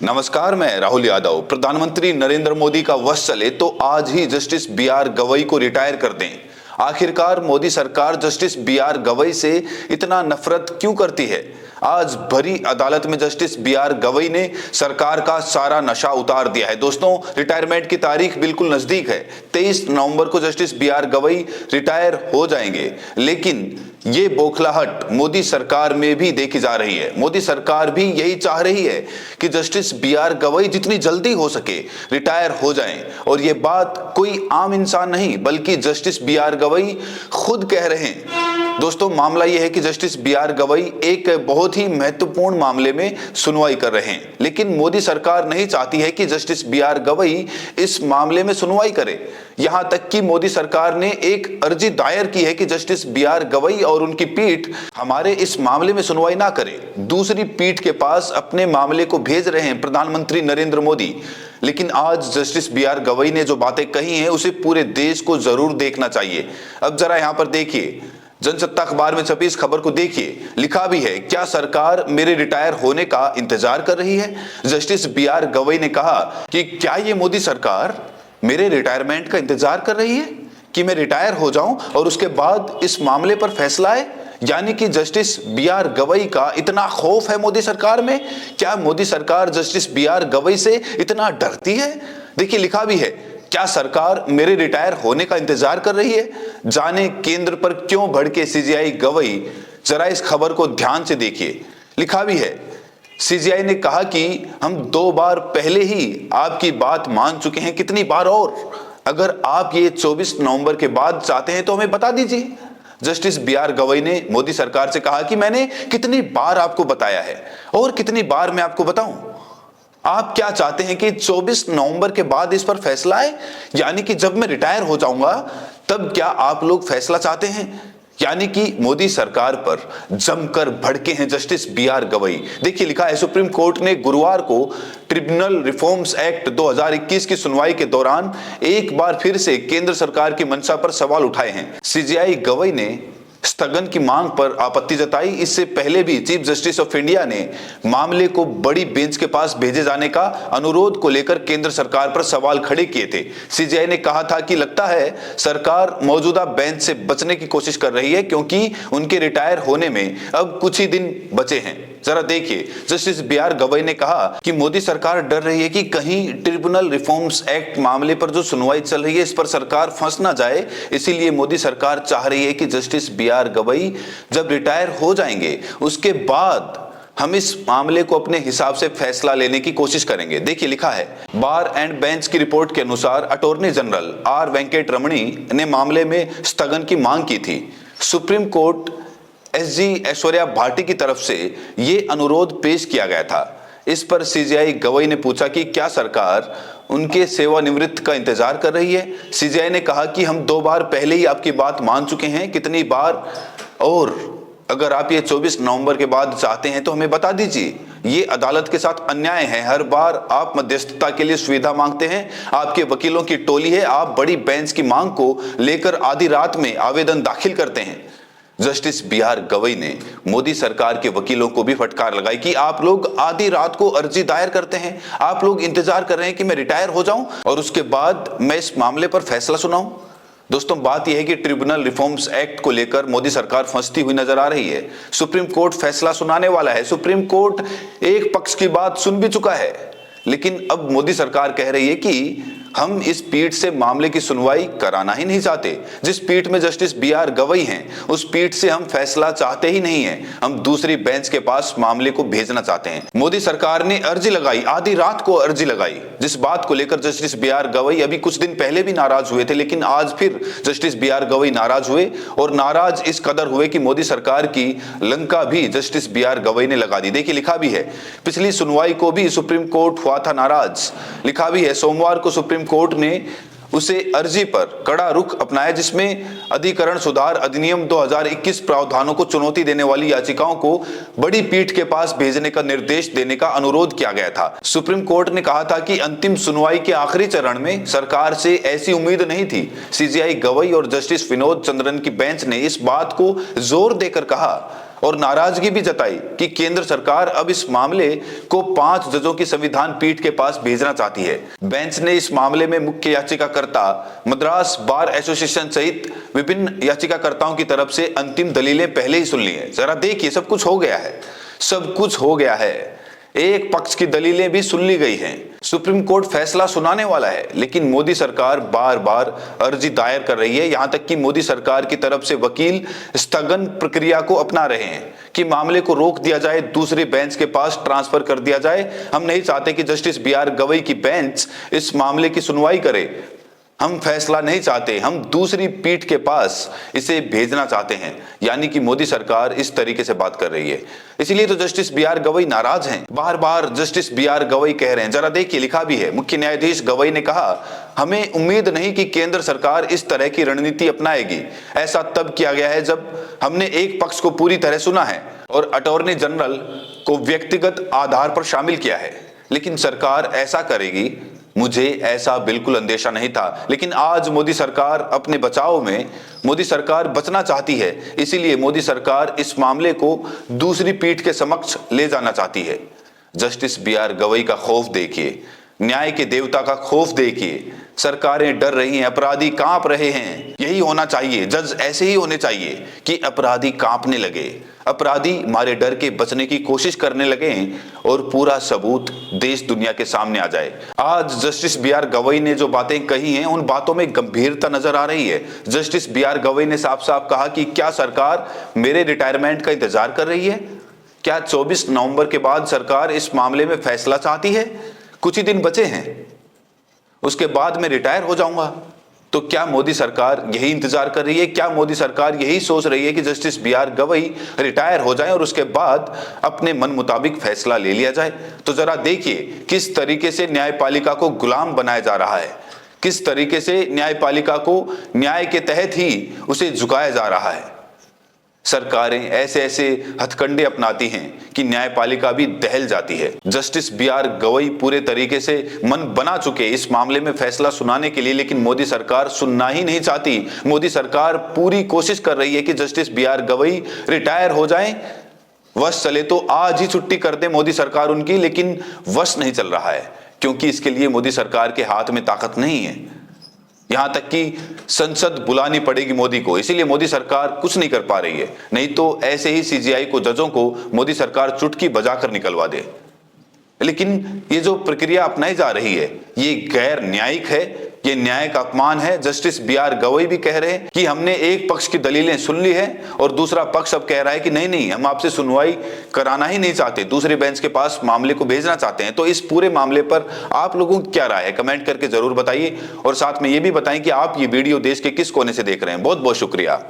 नमस्कार, मैं राहुल यादव। प्रधानमंत्री नरेंद्र मोदी का वश चले तो आज ही जस्टिस बी.आर. गवई को रिटायर कर दें। आखिरकार मोदी सरकार जस्टिस बी.आर. गवई से इतना नफरत क्यों करती है? आज भरी अदालत में जस्टिस बी.आर. गवई ने सरकार का सारा नशा उतार दिया है। दोस्तों, रिटायरमेंट की तारीख बिल्कुल नजदीक है। 23 नवंबर को जस्टिस बी.आर. गवई रिटायर हो जाएंगे, लेकिन ये बौखलाहट मोदी सरकार में भी देखी जा रही है। मोदी सरकार भी यही चाह रही है कि जस्टिस बी.आर. गवई जितनी जल्दी हो सके रिटायर हो जाएं। और ये बात कोई आम इंसान नहीं बल्कि जस्टिस बी.आर. गवई खुद कह रहे हैं। दोस्तों, मामला यह है कि जस्टिस बी.आर. गवई एक बहुत ही महत्वपूर्ण मामले में सुनवाई कर रहे हैं, लेकिन मोदी सरकार नहीं चाहती है कि जस्टिस बी.आर. गवई इस मामले में सुनवाई करे। यहां तक कि मोदी सरकार ने एक अर्जी दायर की है कि जस्टिस बी.आर. गवई और उनकी पीठ हमारे इस मामले में सुनवाई ना करे, दूसरी पीठ के पास अपने मामले को भेज रहे हैं प्रधानमंत्री नरेंद्र मोदी। लेकिन आज जस्टिस बी.आर. गवई ने जो बातें कही हैं उसे पूरे देश को जरूर देखना चाहिए। अब जरा यहां पर देखिए, जनसत्ता अखबार में छपी इस खबर को देखिए। लिखा भी है, क्या सरकार मेरे रिटायर होने का इंतजार कर रही है? Justice B R. गवई ने कहा कि क्या ये मोदी सरकार मेरे रिटायरमेंट का इंतजार कर रही है कि मैं रिटायर हो जाऊं और उसके बाद इस मामले पर फैसला आए? यानी कि जस्टिस बी.आर. गवई का इतना खौफ है मोदी सरकार में? क्या मोदी सरकार जस्टिस बी.आर. गवई से इतना डरती है? देखिए, लिखा भी है, क्या सरकार मेरे रिटायर होने का इंतजार कर रही है? जाने केंद्र पर क्यों भड़के सीजेआई गवई। जरा इस खबर को ध्यान से देखिए। लिखा भी है, सीजेआई ने कहा कि हम 2 बार पहले ही आपकी बात मान चुके हैं, कितनी बार और? अगर आप ये 24 नवंबर के बाद चाहते हैं तो हमें बता दीजिए। Justice B R. गवई ने मोदी सरकार से कहा कि मैंने कितनी बार आपको बताया है और कितनी बार मैं आपको बताऊं? आप क्या चाहते हैं कि 24 नवंबर के बाद इस पर फैसला आए? यानी कि जब मैं रिटायर हो जाऊंगा तब क्या आप लोग फैसला चाहते हैं? यानी कि मोदी सरकार पर जमकर भड़के हैं जस्टिस बी.आर. गवई। देखिए, लिखा है, सुप्रीम कोर्ट ने गुरुवार को ट्रिब्यूनल रिफॉर्म्स एक्ट 2021 की सुनवाई के दौरान एक बार फिर से केंद्र सरकार की मंशा पर सवाल उठाए हैं। सीजेआई गवई ने स्थगन की मांग पर आपत्ति जताई। इससे पहले भी चीफ जस्टिस ऑफ इंडिया ने मामले को बड़ी बेंच के पास भेजे जाने का अनुरोध को लेकर केंद्र सरकार पर सवाल खड़े किए थे। सीजेआई ने कहा था कि लगता है सरकार मौजूदा बेंच से बचने की कोशिश कर रही है क्योंकि उनके रिटायर होने में अब कुछ ही दिन बचे हैं। जरा देखिए, जस्टिस बी.आर. गवई ने कहा कि मोदी सरकार डर रही है कि कहीं ट्रिब्यूनल रिफॉर्म्स एक्ट मामले पर जो सुनवाई चल रही है इस पर सरकार फंस ना जाए। इसीलिए मोदी सरकार चाह रही है कि जस्टिस बी.आर. गवई जब रिटायर हो जाएंगे उसके बाद हम इस मामले को अपने हिसाब से फैसला लेने की कोशिश करेंगे। देखिए, लिखा है, बार एंड बेंच की रिपोर्ट के अनुसार अटॉर्नी जनरल आर वेंकट रमणी ने मामले में स्थगन की मांग की थी। Supreme court SG Aishwarya Bhati की तरफ से यह अनुरोध पेश किया गया था। इस पर सीजेआई गवई ने पूछा कि क्या सरकार उनके सेवानिवृत्त का इंतजार कर रही है? सीजेआई ने कहा कि हम 2 बार पहले ही आपकी बात मान चुके हैं, कितनी बार और? अगर आप ये 24 नवंबर के बाद चाहते हैं तो हमें बता दीजिए। ये अदालत के साथ अन्याय है। हर बार आप मध्यस्थता के लिए सुविधा मांगते हैं, आपके वकीलों की टोली है, आप बड़ी बेंच की मांग को लेकर आधी रात में आवेदन दाखिल करते हैं। Justice B R. गवई ने मोदी सरकार के वकीलों को भी फटकार लगाई कि आप लोग आधी रात को अर्जी दायर करते हैं, आप लोग इंतजार कर रहे हैं कि मैं रिटायर हो जाऊं और उसके बाद मैं इस मामले पर फैसला सुनाऊं। दोस्तों, बात यह है कि ट्रिब्यूनल रिफॉर्म्स एक्ट को लेकर मोदी सरकार फंसती हुई नजर आ रही है। सुप्रीम कोर्ट फैसला सुनाने वाला है। सुप्रीम कोर्ट एक पक्ष की बात सुन भी चुका है, लेकिन अब मोदी सरकार कह रही है कि हम इस पीठ से मामले की सुनवाई कराना ही नहीं चाहते। जिस पीठ में जस्टिस बी.आर. गवई हैं, उस पीठ से हम फैसला चाहते ही नहीं हैं। हम दूसरी बेंच के पास मामले को भेजना चाहते हैं। मोदी सरकार ने अर्जी लगाई, आधी रात को अर्जी लगाई, जिस बात को लेकर जस्टिस बी.आर. गवई अभी कुछ दिन पहले भी नाराज हुए थे, लेकिन आज फिर जस्टिस बी.आर. गवई नाराज हुए और नाराज इस कदर हुए कि मोदी सरकार की लंका भी जस्टिस बी.आर. गवई ने लगा दी। देखिए, लिखा भी है, पिछली सुनवाई को भी सुप्रीम कोर्ट हुआ था नाराज। लिखा भी है, सोमवार को सुप्रीम कोर्ट ने उसे अर्जी पर कड़ा रुख अपनाया जिसमें अधिकरण सुधार अधिनियम 2021 प्रावधानों को चुनौती देने वाली याचिकाओं को बड़ी पीठ के पास भेजने का निर्देश देने का अनुरोध किया गया था। सुप्रीम कोर्ट ने कहा था कि अंतिम सुनवाई के आखिरी चरण में सरकार से ऐसी उम्मीद नहीं थी। सीजेआई गवई और जस्टिस विनोद चंद्रन की बेंच ने इस बात को जोर देकर कहा और नाराजगी भी जताई कि केंद्र सरकार अब इस मामले को 5 जजों की संविधान पीठ के पास भेजना चाहती है। बेंच ने इस मामले में मुख्य याचिकाकर्ता मद्रास बार एसोसिएशन सहित विभिन्न याचिकाकर्ताओं की तरफ से अंतिम दलीलें पहले ही सुन ली हैं। जरा देखिए, सब कुछ हो गया है, सब कुछ हो गया है। एक पक्ष की दलीलें भी सुन ली गई हैं। सुप्रीम कोर्ट फैसला सुनाने वाला है, लेकिन मोदी सरकार बार बार अर्जी दायर कर रही है। यहां तक कि मोदी सरकार की तरफ से वकील स्थगन प्रक्रिया को अपना रहे हैं कि मामले को रोक दिया जाए, दूसरे बेंच के पास ट्रांसफर कर दिया जाए। हम नहीं चाहते कि जस्टिस BR गवई की बेंच इस मामले की सुनवाई करे। हम फैसला नहीं चाहते, हम दूसरी पीठ के पास इसे भेजना चाहते हैं। यानी कि मोदी सरकार इस तरीके से बात कर रही है। इसीलिए तो जस्टिस BR गवई नाराज हैं। बार बार जस्टिस BR गवई कह रहे हैं, जरा देखिए, लिखा भी है। मुख्य न्यायाधीश गवई ने कहा, हमें उम्मीद नहीं कि केंद्र सरकार इस तरह की रणनीति अपनाएगी। ऐसा तब किया गया है जब हमने एक पक्ष को पूरी तरह सुना है और अटॉर्नी जनरल को व्यक्तिगत आधार पर शामिल किया है। लेकिन सरकार ऐसा करेगी, मुझे ऐसा बिल्कुल अंदेशा नहीं था। लेकिन आज मोदी सरकार अपने बचाव में, मोदी सरकार बचना चाहती है। इसीलिए मोदी सरकार इस मामले को दूसरी पीठ के समक्ष ले जाना चाहती है। जस्टिस BR गवई का खौफ देखिए, न्याय के देवता का खौफ देखिए। सरकारें डर रही हैं, अपराधी कांप रहे हैं। यही होना चाहिए, जज ऐसे ही होने चाहिए कि अपराधी कांपने लगे, अपराधी मारे डर के बचने की कोशिश करने लगे और पूरा सबूत देश दुनिया के सामने आ जाए। आज जस्टिस BR गवई ने जो बातें कही हैं, उन बातों में गंभीरता नजर आ रही है। जस्टिस BR गवई ने साफ साफ कहा कि क्या सरकार मेरे रिटायरमेंट का इंतजार कर रही है? क्या 24 नवंबर के बाद सरकार इस मामले में फैसला चाहती है? कुछ ही दिन बचे हैं, उसके बाद मैं रिटायर हो जाऊंगा। तो क्या मोदी सरकार यही इंतजार कर रही है? क्या मोदी सरकार यही सोच रही है कि जस्टिस BR गवई रिटायर हो जाएं और उसके बाद अपने मन मुताबिक फैसला ले लिया जाए? तो जरा देखिए किस तरीके से न्यायपालिका को गुलाम बनाया जा रहा है, किस तरीके से न्यायपालिका को न्याय के तहत ही उसे झुकाया जा रहा है। सरकारें ऐसे ऐसे हथकंडे अपनाती हैं कि न्यायपालिका भी दहल जाती है। जस्टिस BR गवई पूरे तरीके से मन बना चुके इस मामले में फैसला सुनाने के लिए, लेकिन मोदी सरकार सुनना ही नहीं चाहती। मोदी सरकार पूरी कोशिश कर रही है कि जस्टिस BR गवई रिटायर हो जाएं। वश चले तो आज ही छुट्टी कर दे मोदी सरकार उनकी, लेकिन वश नहीं चल रहा है, क्योंकि इसके लिए मोदी सरकार के हाथ में ताकत नहीं है। यहां तक कि संसद बुलानी पड़ेगी मोदी को, इसीलिए मोदी सरकार कुछ नहीं कर पा रही है। नहीं तो ऐसे ही CGI को, जजों को मोदी सरकार चुटकी बजाकर निकलवा दे। लेकिन ये जो प्रक्रिया अपनाई जा रही है, ये गैर न्यायिक है, ये न्याय का अपमान है। जस्टिस BR गवई भी कह रहे हैं कि हमने एक पक्ष की दलीलें सुन ली है और दूसरा पक्ष अब कह रहा है कि नहीं नहीं, हम आपसे सुनवाई कराना ही नहीं चाहते, दूसरे बेंच के पास मामले को भेजना चाहते हैं। तो इस पूरे मामले पर आप लोगों की क्या राय है, कमेंट करके जरूर बताइए और साथ में ये भी बताएं कि आप ये वीडियो देश के किस कोने से देख रहे हैं। बहुत बहुत शुक्रिया।